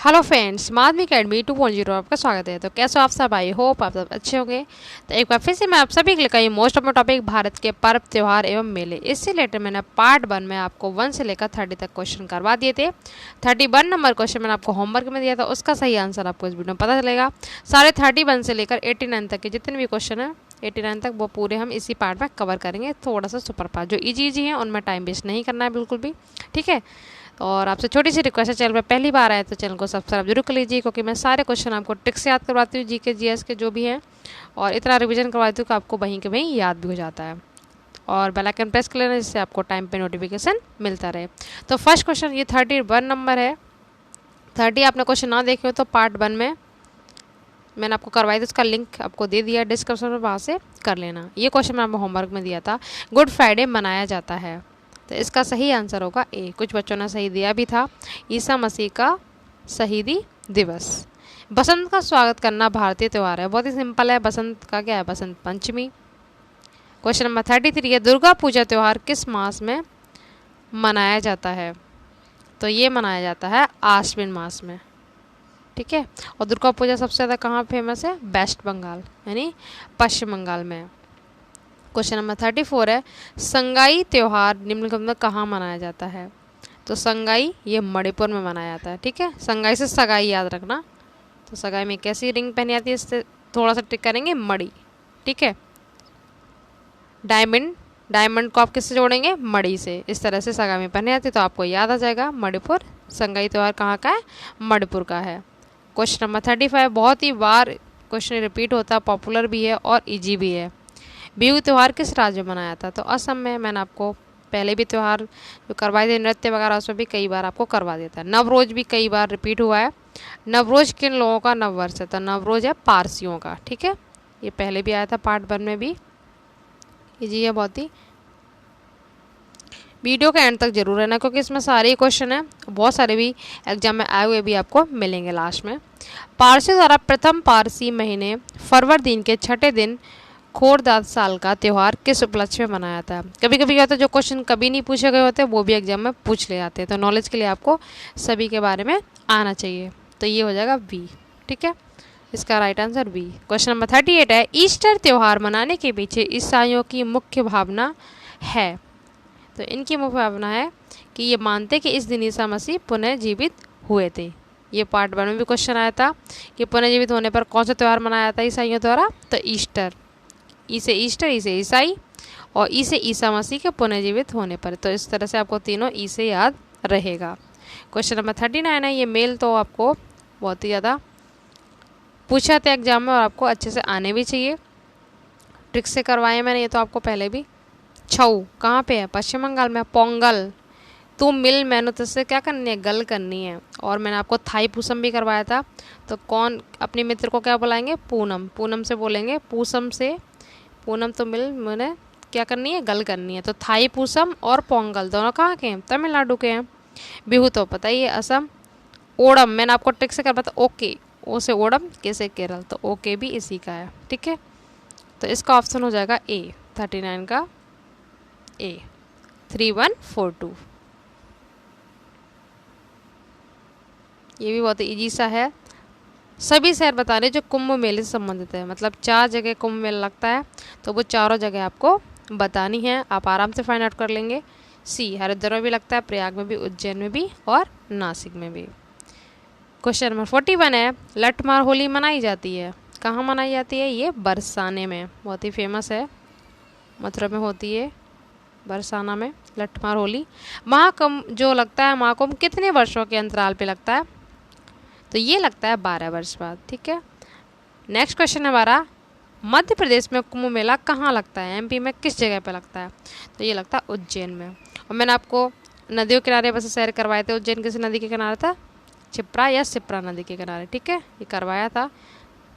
Hello friends, माध्यमिक academy 2.0 आपका स्वागत है। तो कैसे हो आप सब? आई होप आप सब अच्छे होंगे। तो एक बार फिर से मैं आप सभी के लिए कही मोस्ट ऑफ टॉपिक भारत के पर्व त्योहार एवं मेले, इससे रिलेटेड मैंने पार्ट 1 में आपको 1 से लेकर 30 तक क्वेश्चन करवा दिए थे। 31 नंबर क्वेश्चन मैंने आपको होमवर्क में दिया था, उसका सही आंसर आपको इस वीडियो में पता चलेगा। सारे 31 से लेकर 89 तक के जितने भी क्वेश्चन हैं 89 तक वो पूरे हम इसी पार्ट में कवर करेंगे। थोड़ा सा सुपर पार्ट जो इजी हैं उनमें टाइम वेस्ट नहीं करना है बिल्कुल भी, ठीक है। और आपसे छोटी सी रिक्वेस्ट है, चैनल पर पहली बार आए तो चैनल को सब्सक्राइब जरूर कर लीजिए, क्योंकि मैं सारे क्वेश्चन आपको ट्रिक से याद करवाती हूँ, जीके जीएस के जो भी हैं, और इतना रिवीजन करवाती हूँ कि आपको वहीं के वहीं याद भी हो जाता है। और बेल आइकन प्रेस कर लेना, जिससे आपको टाइम पे नोटिफिकेशन मिलता रहे। तो फर्स्ट क्वेश्चन ये 31 नंबर है। 30 आपने क्वेश्चन ना देखे हो तो पार्ट 1 में मैंने आपको करवाई थी, उसका लिंक आपको दे दिया डिस्क्रिप्शन में, वहाँ से कर लेना। ये क्वेश्चन मैं आपको होमवर्क में दिया था। गुड फ्राइडे मनाया जाता है, तो इसका सही आंसर होगा ए। कुछ बच्चों ने सही दिया भी था, ईसा मसीह का शहीदी दिवस। बसंत का स्वागत करना भारतीय त्यौहार है, बहुत ही सिंपल है। बसंत का क्या है? बसंत पंचमी। क्वेश्चन नंबर 33 है, दुर्गा पूजा त्यौहार किस मास में मनाया जाता है? तो ये मनाया जाता है आश्विन मास में, ठीक है। और दुर्गा पूजा सबसे ज़्यादा कहाँ फेमस है? वेस्ट बंगाल यानी पश्चिम बंगाल में। क्वेश्चन नंबर 34 है, संगाई त्यौहार निम्नलिखित में कहाँ मनाया जाता है? तो संगाई ये मणिपुर में मनाया जाता है, ठीक है। संगाई से सगाई याद रखना। तो सगाई में कैसी रिंग पहनी जाती है, इससे थोड़ा सा ट्रिक करेंगे, मड़ी, ठीक है। डायमंड, डायमंड को आप किससे जोड़ेंगे? मड़ी से। इस तरह से सगाई में पहनी जाती है, तो आपको याद आ जाएगा मणिपुर। संगाई त्यौहार कहाँ का है? मणिपुर का है। क्वेश्चन नंबर 35, बहुत ही बार क्वेश्चन रिपीट होता है, पॉपुलर भी है और ईजी भी है। बिहू त्यौहार किस राज्य में मनाया था? तो असम में। मैंने आपको पहले भी त्यौहार जो करवाए थे, नृत्य वगैरह, उसमें भी कई बार आपको करवा देता है। नवरोज भी कई बार रिपीट हुआ है। नवरोज किन लोगों का नववर्ष है? तो नवरोज है पारसियों का, ठीक है। ये पहले भी आया था पार्ट 1 में भी। इजी है बहुत ही। वीडियो के एंड तक जरूर रहना, क्योंकि इसमें सारे ही क्वेश्चन हैं, बहुत सारे भी एग्जाम में आए हुए भी आपको मिलेंगे लास्ट में। पारसियों द्वारा प्रथम पारसी महीने फरवर दिन के छठे दिन खोरदाद साल का त्यौहार किस उपलक्ष्य में मनाया जाता है? कभी कभी क्या होता है, जो क्वेश्चन कभी नहीं पूछे गए होते वो भी एग्जाम में पूछ ले जाते हैं, तो नॉलेज के लिए आपको सभी के बारे में आना चाहिए। तो ये हो जाएगा बी, ठीक है। इसका right answer B. Question number 38 है, ईस्टर त्यौहार मनाने के पीछे ईसाइयों की मुख्य भावना है? तो इनकी मुख्य भावना है कि ये मानते कि इस दिन ईसा मसीह पुनः जीवित हुए थे। ये पार्ट 1 में भी क्वेश्चन आया था कि पुनः जीवित होने पर कौन सा त्यौहार मनाया जाता है ईसाइयों द्वारा? तो ईस्टर। ई से ईस्टर, ई से ईसाई, और ई से ईसा मसीह के पुनर्जीवित होने पर। तो इस तरह से आपको तीनों ई से याद रहेगा। क्वेश्चन नंबर 39 है, ये मेल तो आपको बहुत ही ज़्यादा पूछा था एग्जाम में, और आपको अच्छे से आने भी चाहिए। ट्रिक से करवाए मैंने ये तो आपको पहले भी। छऊ कहाँ पे है? पश्चिम बंगाल में। पोंगल, तू मिल मैंने तुझसे क्या करनी है? गल करनी है। और मैंने आपको थाई पूसम भी करवाया था। तो कौन अपने मित्र को क्या बुलाएंगे? पूनम। पूनम से बोलेंगे पूसम से, पूनम तो मिल मैंने क्या करनी है? गल करनी है। तो थाई पूसम और पोंगल दोनों कहाँ के हैं? तमिलनाडु के हैं। बिहू तो पता ही है, असम। ओणम मैंने आपको ट्रिक से करवाया था, ओके, ओ से ओणम, के से केरल, तो ओके भी इसी का है, ठीक है। तो इसका ऑप्शन हो जाएगा ए, 39 का ए, 3142। ये भी बहुत ईजी सा है। सभी शहर बता रहे जो कुंभ मेले से संबंधित है, मतलब 4 जगह कुंभ मेला लगता है, तो वो चारों जगह आपको बतानी है। आप आराम से फाइंड आउट कर लेंगे। सी, हरिद्वार में भी लगता है, प्रयाग में भी, उज्जैन में भी, और नासिक में भी। क्वेश्चन नंबर 41 है, लठमार होली मनाई जाती है, कहाँ मनाई जाती है? ये बरसाने में, बहुत ही फेमस है, मथुरा में होती है, बरसाना में लठमार होली। महाकुंभ जो लगता है, महाकुंभ कितने वर्षों के अंतराल पे लगता है? तो ये लगता है 12 वर्ष बाद, ठीक है। नेक्स्ट क्वेश्चन हमारा, मध्य प्रदेश में कुंभ मेला कहाँ लगता है? एमपी में किस जगह पे लगता है? तो ये लगता है उज्जैन में। और मैंने आपको नदियों के किनारे बस सैर करवाए थे। उज्जैन किस नदी के किनारे था? छिप्रा या सिप्रा नदी के किनारे, ठीक है, ये करवाया था।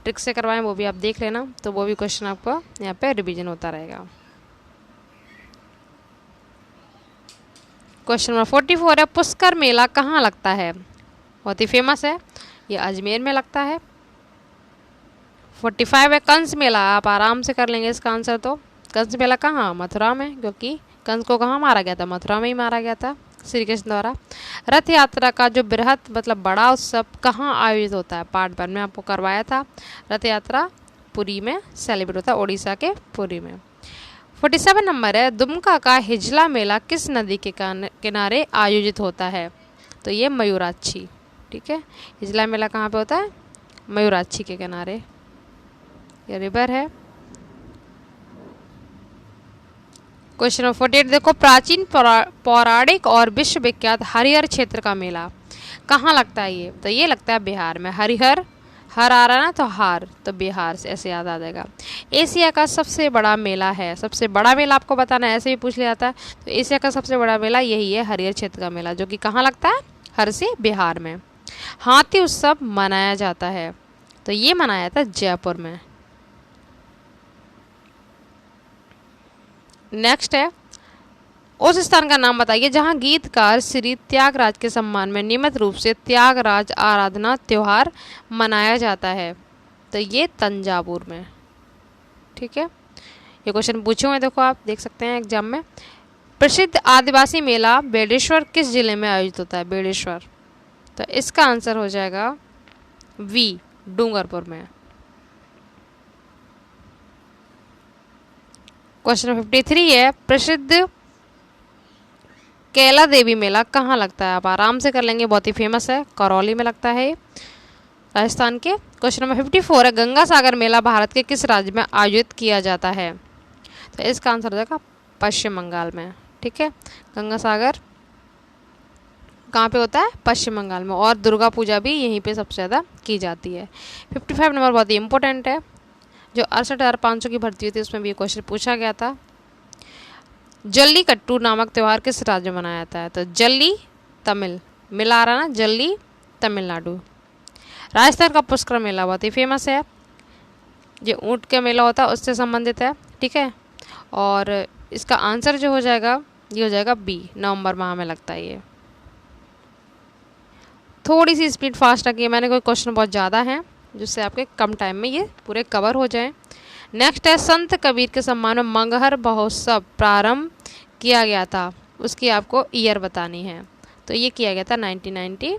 ट्रिक से करवाएं, वो भी आप देख लेना, तो वो भी क्वेश्चन आपको यहाँ पे रिविजन होता रहेगा। क्वेश्चन नंबर 44 है, पुष्कर मेला कहाँ लगता है? बहुत ही फेमस है, ये अजमेर में लगता है। 45 है, कंस मेला, आप आराम से कर लेंगे इसका आंसर। तो कंस मेला कहाँ? मथुरा में, क्योंकि कंस को कहाँ मारा गया था? मथुरा में ही मारा गया था। श्री कृष्ण द्वारा। रथ यात्रा का जो बृहत मतलब बड़ा उत्सव कहाँ आयोजित होता है? पार्ट 1 में आपको करवाया था। रथ यात्रा पुरी में सेलिब्रेट होता है, उड़ीसा के पुरी में। 47 नंबर है, दुमका का हिजला मेला किस नदी के किनारे आयोजित होता है? तो ये मयूराक्षी। ठीक है, हिजला मेला कहाँ पे होता है? मयूराक्षी के किनारे, ये रिवर है। क्वेश्चन नंबर 48 देखो, प्राचीन पौराणिक और विश्व विख्यात हरिहर क्षेत्र का मेला कहाँ लगता है? ये तो ये लगता है बिहार में। हरिहर, हर आ रहा ना तो हार, तो बिहार से ऐसे याद आ जाएगा। एशिया का सबसे बड़ा मेला है, सबसे बड़ा मेला आपको बताना है, ऐसे भी पूछ लिया जाता है। तो एशिया का सबसे बड़ा मेला यही है, हरिहर क्षेत्र का मेला, जो कि कहाँ लगता है? हर से बिहार में। हाथी उत्सव मनाया जाता है, तो ये मनाया था जयपुर में। नेक्स्ट है, उस स्थान का नाम बताइए जहां गीतकार श्री त्यागराज के सम्मान में नियमित रूप से त्यागराज आराधना त्योहार मनाया जाता है। तो ये तंजावुर में। ठीक है, ये क्वेश्चन पूछे हुए देखो, आप देख सकते हैं एग्जाम में। प्रसिद्ध आदिवासी मेला बेड़ेश्वर किस जिले में आयोजित होता है? बेड़ेश्वर, तो इसका आंसर हो जाएगा वी, डूंगरपुर में। क्वेश्चन 53 है, प्रसिद्ध कैला देवी मेला कहाँ लगता है? आप आराम से कर लेंगे, बहुत ही फेमस है, करौली में लगता है राजस्थान के। क्वेश्चन नंबर 54 है, गंगा सागर मेला भारत के किस राज्य में आयोजित किया जाता है? तो इसका आंसर हो जाएगा पश्चिम बंगाल में। ठीक है, गंगा सागर कहाँ पे होता है? पश्चिम बंगाल में। और दुर्गा पूजा भी यहीं पे सबसे ज़्यादा की जाती है। 55 नंबर बहुत ही इंपॉर्टेंट है, जो 68,500 की भर्ती हुई थी उसमें भी ये क्वेश्चन पूछा गया था। जल्लीकट्टू नामक त्यौहार किस राज्य में मनाया जाता है? तो जल्ली तमिल, मिला रहा ना, जल्ली तमिलनाडु। राजस्थान का पुष्कर मेला बहुत ही फेमस है, जो ऊँट का मेला होता है उससे संबंधित है। ठीक है, और इसका आंसर जो हो जाएगा ये हो जाएगा बी, नवंबर माह में लगता है ये। थोड़ी सी स्पीड फास्ट रखिए, मैंने कोई क्वेश्चन बहुत ज़्यादा है जिससे आपके कम टाइम में ये पूरे कवर हो जाएं। नेक्स्ट है, संत कबीर के सम्मान में मंगहर महोत्सव प्रारंभ किया गया था, उसकी आपको ईयर बतानी है। तो ये किया गया था 1990,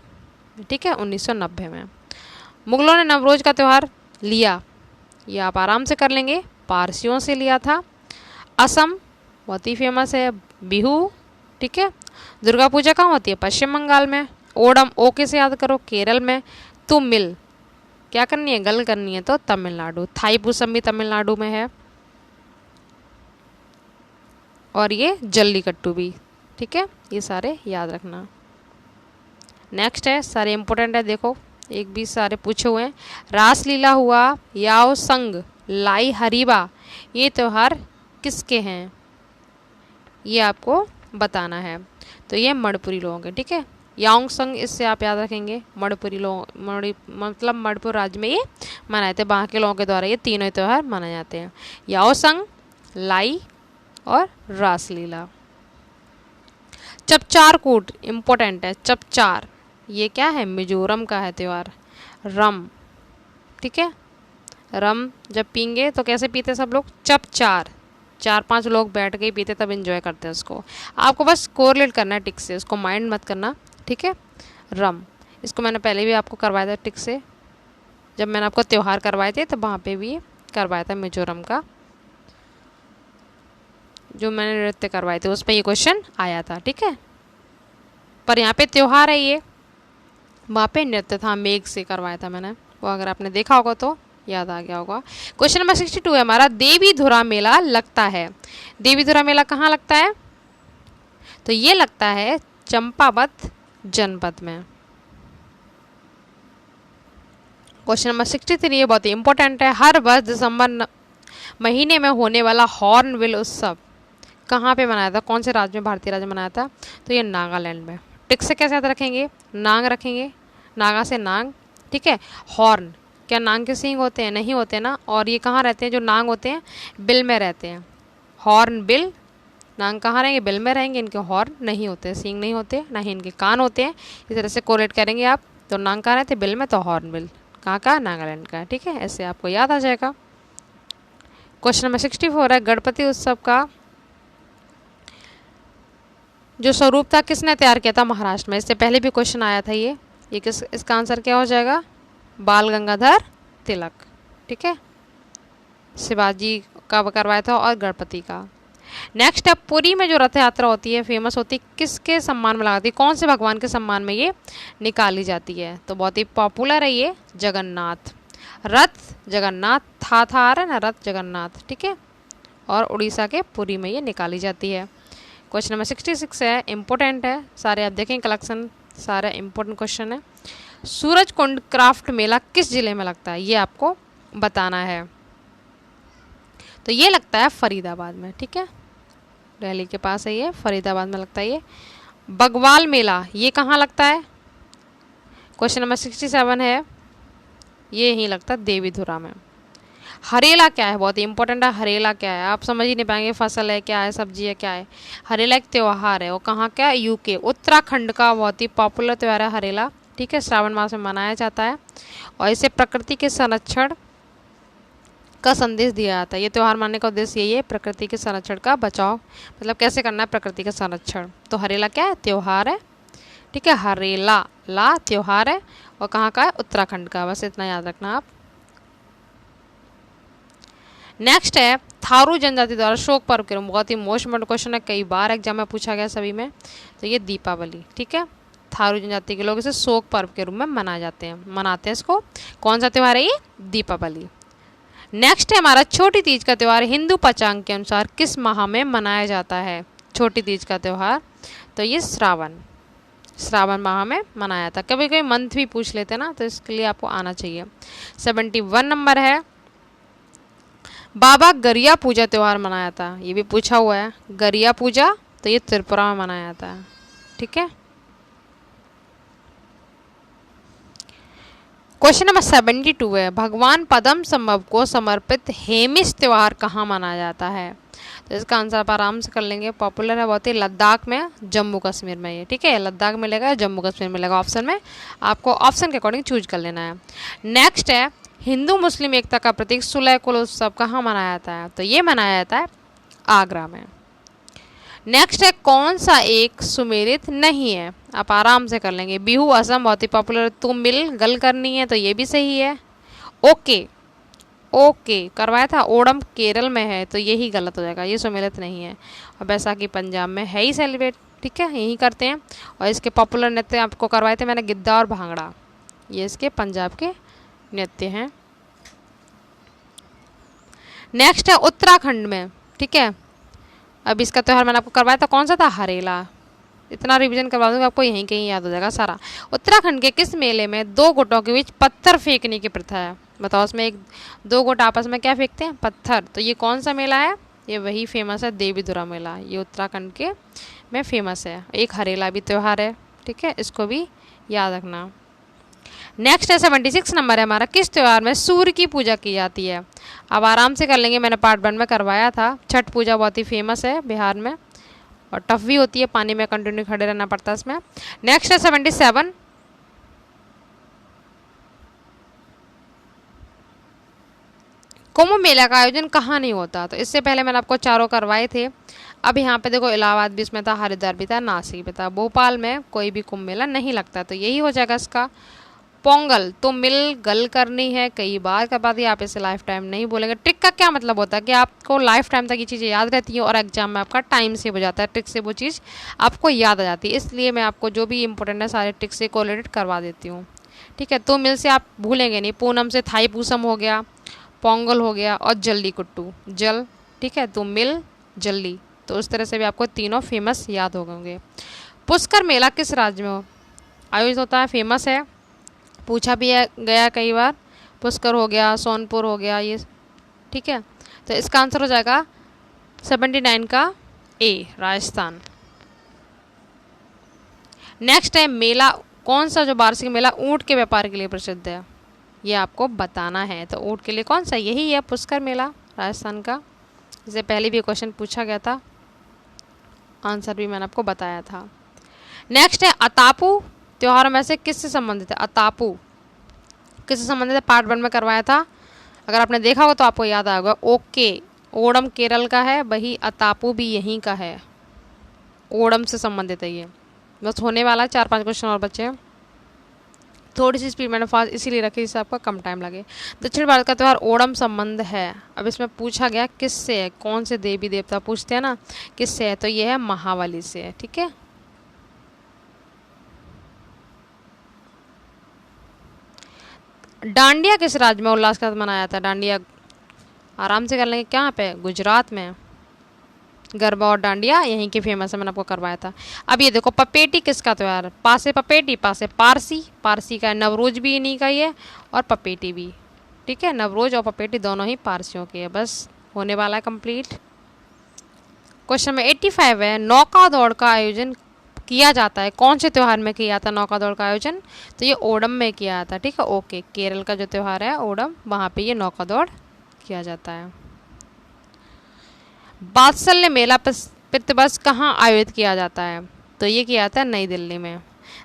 ठीक है, 1990 में। मुगलों ने नवरोज का त्यौहार लिया, ये आप आराम से कर लेंगे, पारसियों से लिया था। असम बहुत ही फेमस है, बिहू। ठीक है, दुर्गा पूजा कहाँ होती है? पश्चिम बंगाल में। ओणम, ओके से याद करो, केरल में। तुमिल क्या करनी है? गल करनी है, तो तमिलनाडु। थाईपुसम भी तमिलनाडु में है, और ये जल्लीकट्टू भी। ठीक है, ये सारे याद रखना। नेक्स्ट है, सारे इंपॉर्टेंट है, देखो एक भी सारे पूछे हुए हैं। रासलीला हुआ, याओ संग, लाई हरीबा, ये त्यौहार किसके हैं? ये आपको बताना है। तो ये मणिपुरी लोगों के। ठीक है, याओंग संग, इससे आप याद रखेंगे मणिपुरी लोग, मतलब मणिपुर राज्य में ये मनाए थे, वहाँ के लोगों के द्वारा ये तीनों त्यौहार मनाए जाते हैं, याओ संग, लाई और रासलीला। चपचार कूट इम्पोर्टेंट है, चपचार ये क्या है? मिजोरम का है त्यौहार। रम, ठीक है, रम जब पीएंगे तो कैसे पीते सब लोग? चपचार, 4-5 लोग बैठ के ही पीते, तब एंजॉय करते हैं उसको। आपको बस कोरिलेट करना है टिक से, उसको माइंड मत करना। ठीक है, रम, इसको मैंने पहले भी आपको करवाया था टिक से, जब मैंने आपको त्यौहार करवाए थे तो वहाँ पे भी करवाया था मिजोरम का, जो मैंने नृत्य करवाए थे उस पर ये क्वेश्चन आया था। ठीक है, पर यहाँ पे त्यौहार है, ये वहाँ पे नृत्य था, मेघ से करवाया था मैंने, वो अगर आपने देखा होगा तो याद आ गया होगा। क्वेश्चन नंबर 62 है हमारा, देवीधुरा मेला लगता है। देवीधुरा मेला कहाँ लगता है? तो ये लगता है चंपावत जनपद में। क्वेश्चन नंबर 63 बहुत ही इंपॉर्टेंट है, हर वर्ष दिसंबर महीने में होने वाला हॉर्नबिल उत्सव कहाँ पे मनाया था? कौन से राज्य में, भारतीय राज्य में मनाया था? तो ये नागालैंड में। टिक से कैसे याद रखेंगे? नाग रखेंगे, नागा से नाग। ठीक है, हॉर्न, क्या नाग के सींग होते हैं? नहीं होते ना। और ये कहाँ रहते हैं? जो नाग होते हैं बिल में रहते हैं, हॉर्न बिल। नाग कहाँ रहेंगे? बिल में रहेंगे, इनके हॉर्न नहीं होते, सींग नहीं होते, ना ही इनके कान होते हैं। इस तरह से कोरिलेट करेंगे आप, तो नाग कहाँ रहते? बिल में, तो हॉर्न बिल कहाँ का? नागालैंड का। ठीक है, ऐसे आपको याद आ जाएगा। क्वेश्चन नंबर 64 है, गणपति उत्सव का जो स्वरूप था किसने तैयार किया था? महाराष्ट्र में। इससे पहले भी क्वेश्चन आया था ये किस, इसका आंसर क्या हो जाएगा? बाल गंगाधर तिलक। ठीक है, शिवाजी का करवाया था और गणपति का। नेक्स्ट है, पुरी में जो रथ यात्रा होती है फेमस होती है किसके सम्मान में लगाती है? कौन से भगवान के सम्मान में ये निकाली जाती है? तो बहुत ही पॉपुलर है ये, जगन्नाथ। रथ जगन्नाथ, था आ रहा है ना, रथ जगन्नाथ। ठीक है, और उड़ीसा के पुरी में ये निकाली जाती है। क्वेश्चन नंबर 66 है, इम्पोर्टेंट है, सारे आप देखें कलेक्शन, सारे इम्पोर्टेंट क्वेश्चन है। सूरज कुंड क्राफ्ट मेला किस जिले में लगता है? ये आपको बताना है। तो ये लगता है फरीदाबाद में। ठीक है, दिल्ली के पास है ये, फरीदाबाद में लगता है ये। बगवाल मेला ये कहाँ लगता है? क्वेश्चन नंबर 67 है, ये यहीं लगता है देवीधुरा में। हरेला क्या है? बहुत ही इंपॉर्टेंट है। हरेला क्या है? आप समझ ही नहीं पाएंगे, फसल है क्या है, सब्जी है क्या है। हरेला एक त्यौहार है, वो कहाँ का? यूके, उत्तराखंड का बहुत ही पॉपुलर त्यौहार है हरेला। ठीक है, श्रावण मास में मनाया जाता है और इसे प्रकृति के संरक्षण का संदेश दिया जाता है। ये त्यौहार मानने का उद्देश्य यही है, प्रकृति के संरक्षण का बचाव, मतलब कैसे करना है प्रकृति का संरक्षण। तो हरेला क्या है? त्यौहार है। ठीक है, हरेला ला त्यौहार है और कहाँ का है? उत्तराखंड का। बस इतना याद रखना आप। नेक्स्ट है, थारू जनजाति द्वारा शोक पर्व के रूप, बहुत ही मोस्ट इम्पोर्टेंट क्वेश्चन है, कई बार एग्जाम में पूछा गया सभी में। तो ये दीपावली। ठीक है, थारू जनजाति के लोग इसे शोक पर्व के रूप में मनाए जाते हैं, मनाते हैं इसको। कौन सा त्यौहार है ये? दीपावली। नेक्स्ट है हमारा छोटी तीज का त्यौहार हिंदू पंचांग के अनुसार किस माह में मनाया जाता है? छोटी तीज का त्यौहार, तो ये श्रावण माह में मनाया था। कभी कभी मंथ भी पूछ लेते हैं ना, तो इसके लिए आपको आना चाहिए। 71 नंबर है, बाबा गरिया पूजा त्यौहार मनाया था, ये भी पूछा हुआ है। गरिया पूजा, तो ये त्रिपुरा में मनाया जाता है। ठीक है, क्वेश्चन नंबर 72 है, भगवान पद्म संभव को समर्पित हेमिस त्यौहार कहाँ मनाया जाता है? तो इसका आंसर आप आराम से कर लेंगे, पॉपुलर है बहुत ही, लद्दाख में, जम्मू कश्मीर में ये। ठीक है, लद्दाख में मिलेगा, जम्मू कश्मीर में मिलेगा ऑप्शन में, आपको ऑप्शन के अकॉर्डिंग चूज कर लेना है। नेक्स्ट है, हिंदू मुस्लिम एकता का प्रतीक सुलह कुल उत्सव कहाँ मनाया जाता है? तो ये मनाया जाता है आगरा में। नेक्स्ट है, कौन सा एक सुमेलित नहीं है? आप आराम से कर लेंगे, बिहू असम बहुत ही पॉपुलर, तुम मिल गल करनी है, तो ये भी सही है। ओके करवाया था, ओणम केरल में है, तो यही गलत हो जाएगा, ये सुमेलित नहीं है। और बैसाखी पंजाब में है ही सेलिब्रेट। ठीक है, यही करते हैं। और इसके पॉपुलर नृत्य आपको करवाए थे मैंने, गिद्दा और भांगड़ा, ये इसके पंजाब के नृत्य हैं। नेक्स्ट है उत्तराखंड में। ठीक है, अब इसका त्यौहार मैंने आपको करवाया था, कौन सा था? हरेला। इतना रिवीजन करवा दूंगा, आपको यहीं कहीं याद हो जाएगा सारा। उत्तराखंड के किस मेले में दो गुटों के बीच पत्थर फेंकने की प्रथा है? बताओ, उसमें एक दो गुट आपस में क्या फेंकते हैं? पत्थर। तो ये कौन सा मेला है? ये वही फेमस है देवीधुरा मेला, ये उत्तराखंड के में फेमस है। एक हरेला भी त्यौहार है। ठीक है, इसको भी याद रखना। नेक्स्ट है 76 नंबर है हमारा, किस त्यौहार में सूर्य की पूजा की जाती है? अब आराम से कर लेंगे, मैंने पार्ट 1 में करवाया था। छठ पूजा बहुत ही फेमस है बिहार में और टफ भी होती है, पानी में कंटिन्यू खड़े रहना पड़ता है इसमें। नेक्स्ट है 77, कुंभ मेला का आयोजन कहाँ नहीं होता? तो इससे पहले मैंने आपको चारों करवाए थे। अब यहाँ पे देखो, इलाहाबाद भी इसमें था, हरिद्वार भी था, नासिक भी था, भोपाल में कोई भी कुंभ मेला नहीं लगता, तो यही हो जाएगा इसका। पोंगल, तो मिल गल करनी है, कई बार करवा दिया, आप इसे लाइफ टाइम नहीं बोलेंगे। ट्रिक का क्या मतलब होता है कि आपको लाइफ टाइम तक ये चीज़ें याद रहती हैं और एग्जाम में आपका टाइम सेव हो जाता है, ट्रिक से वो चीज़ आपको याद आ जाती है। इसलिए मैं आपको जो भी इंपॉर्टेंट है सारे ट्रिक से कोरिलेट करवा देती हूँ। ठीक है, तो मिल से आप भूलेंगे नहीं, पूनम से थाई पूसम हो गया, पोंगल हो गया और जल्दी कुट्टू जल। ठीक है, तो मिल जल्दी, तो उस तरह से भी आपको तीनों फेमस याद हो होंगे। पुष्कर मेला किस राज्य में आयोजित होता है? फेमस है, पूछा भी है गया कई बार, पुष्कर हो गया, सोनपुर हो गया ये। ठीक है, तो इसका आंसर हो जाएगा 79 का ए, राजस्थान। नेक्स्ट है, मेला कौन सा जो वार्षिक मेला ऊंट के व्यापार के लिए प्रसिद्ध है? ये आपको बताना है। तो ऊंट के लिए कौन सा? यही है पुष्कर मेला राजस्थान का। इससे पहले भी क्वेश्चन पूछा गया था, आंसर भी मैंने आपको बताया था। नेक्स्ट है, अतापू त्योहार में से किससे संबंधित है? अतापू किससे संबंधित है? पार्ट 1 में करवाया था, अगर आपने देखा हो तो आपको याद आएगा। ओके, ओणम केरल का है, वही अतापू भी यहीं का है। ओणम से संबंधित है ये। बस होने वाला है, 4-5 क्वेश्चन और बचे हैं। थोड़ी सी स्पीड मैंने फास्ट इसीलिए रखी जिससे आपका कम टाइम लगे। दक्षिण भारत का त्यौहार ओणम संबंध है। अब इसमें पूछा गया किससे है, कौन से देवी देवता पूछते हैं ना, किससे है, तो ये है महाबली से है। ठीक है, डांडिया किस राज्य में उल्लास के साथ मनाया जाता है? डांडिया आराम से कर लेंगे, कहाँ पे, गुजरात में। गरबा और डांडिया यहीं के फेमस है, मैंने आपको करवाया था। अब ये देखो, पपेटी किसका त्यौहार है? पासे पपेटी, पासे पारसी, पारसी का नवरोज भी इन्हीं का ही है और पपेटी भी। ठीक है, नवरोज और पपेटी दोनों ही पारसियों के है। बस होने वाला है कंप्लीट। क्वेश्चन में 85 है, नौका दौड़ का आयोजन किया जाता है कौन से त्यौहार में किया जाता है नौका दौड़ का आयोजन? तो ये ओणम में किया जाता है। ठीक है, ओके, केरल का जो त्यौहार है ओणम, वहाँ पे ये नौका दौड़ किया जाता है। वात्सल्य मेला प्रतिवर्ष कहाँ आयोजित किया जाता है? तो ये किया जाता है नई दिल्ली में।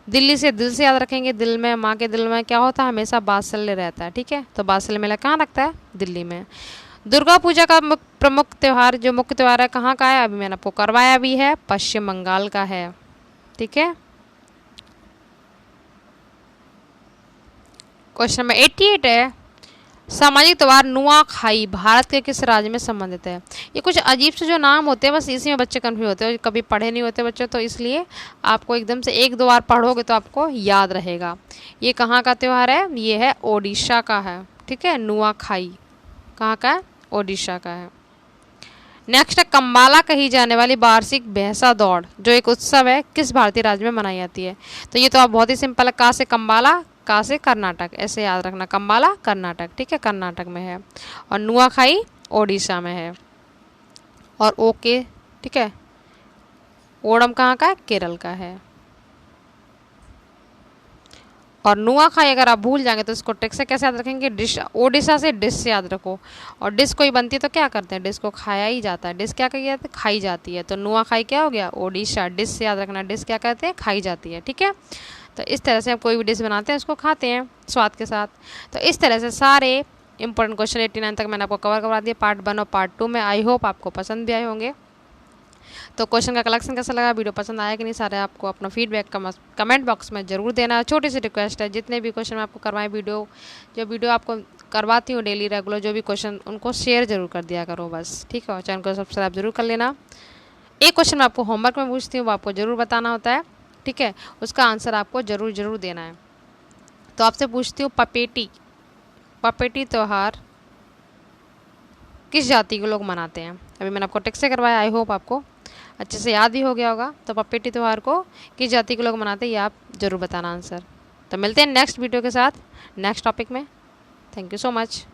दिल्ली से दिल से याद रखेंगे, दिल में, माँ के दिल में क्या होता है, हमेशा वात्सल्य रहता है। ठीक है, तो वात्सल्य मेला कहाँ लगता है? दिल्ली में। दुर्गा पूजा का प्रमुख त्यौहार, जो मुख्य त्यौहार है, कहाँ का है? अभी मैंने आपको करवाया भी है, पश्चिम बंगाल का है। ठीक है, क्वेश्चन नंबर 88 है, सामाजिक त्यौहार नुआखाई भारत के किस राज्य में संबंधित है? ये कुछ अजीब से जो नाम होते हैं, बस इसी में बच्चे कंफ्यूज होते हैं, कभी पढ़े नहीं होते बच्चे, तो इसलिए आपको एकदम से 1-2 बार पढ़ोगे तो आपको याद रहेगा। ये कहाँ का त्यौहार है? ये है ओडिशा का है। ठीक है, नुआखाई कहाँ का है? ओडिशा का है। नेक्स्ट है, कंबाला कही जाने वाली वार्षिक भैंसा दौड़ जो एक उत्सव है, किस भारतीय राज्य में मनाई जाती है? तो ये तो आप बहुत ही सिंपल है, का से कंबाला, का से कर्नाटक, ऐसे याद रखना, कंबाला कर्नाटक। ठीक है, कर्नाटक में है। और नुआखाई ओडिशा में है। और ओके, ठीक है, ओणम कहाँ का है? केरल का है। और नुआखाई अगर आप भूल जाएंगे तो इसको ट्रिक से कैसे याद रखेंगे? डिश, ओडिशा से डिश से याद रखो। और डिश कोई बनती है तो क्या करते हैं? डिश को खाया ही जाता है। डिश क्या कही जाती है? खाई जाती है। तो नुआखाई क्या हो गया? ओडिशा। डिश से याद रखना, डिश क्या कहते हैं? खाई जाती है। ठीक है, तो इस तरह से हम कोई भी डिश बनाते हैं उसको खाते हैं स्वाद के साथ। तो इस तरह से सारे इंपॉर्टेंट क्वेश्चन 89 तक मैंने आपको कवर करवा दिए पार्ट 1 और पार्ट 2 में। आई होप आपको पसंद भी आए होंगे। तो क्वेश्चन का कलेक्शन कैसा लगा, वीडियो पसंद आया कि नहीं, सारे आपको अपना फीडबैक कमेंट बॉक्स में ज़रूर देना। छोटी सी रिक्वेस्ट है, जितने भी क्वेश्चन मैं आपको करवाएं, जो वीडियो आपको करवाती हूँ डेली रेगुलर, जो भी क्वेश्चन, उनको शेयर जरूर कर दिया करो बस। ठीक है, और चैनल को सब्सक्राइब जरूर कर लेना। एक क्वेश्चन मैं आपको होमवर्क में पूछती हूँ, वो आपको ज़रूर बताना होता है। ठीक है, उसका आंसर आपको ज़रूर देना है। तो आपसे पूछती हूँ, पपेटी त्यौहार किस जाति के लोग मनाते हैं? अभी मैंने आपको टेक्स्ट से करवाया, आई होप आपको अच्छे से याद भी हो गया होगा। तो पपेटी त्यौहार को किस जाति के लोग मनाते हैं, ये आप ज़रूर बताना आंसर। तो मिलते हैं नेक्स्ट वीडियो के साथ, नेक्स्ट टॉपिक में। Thank you so much.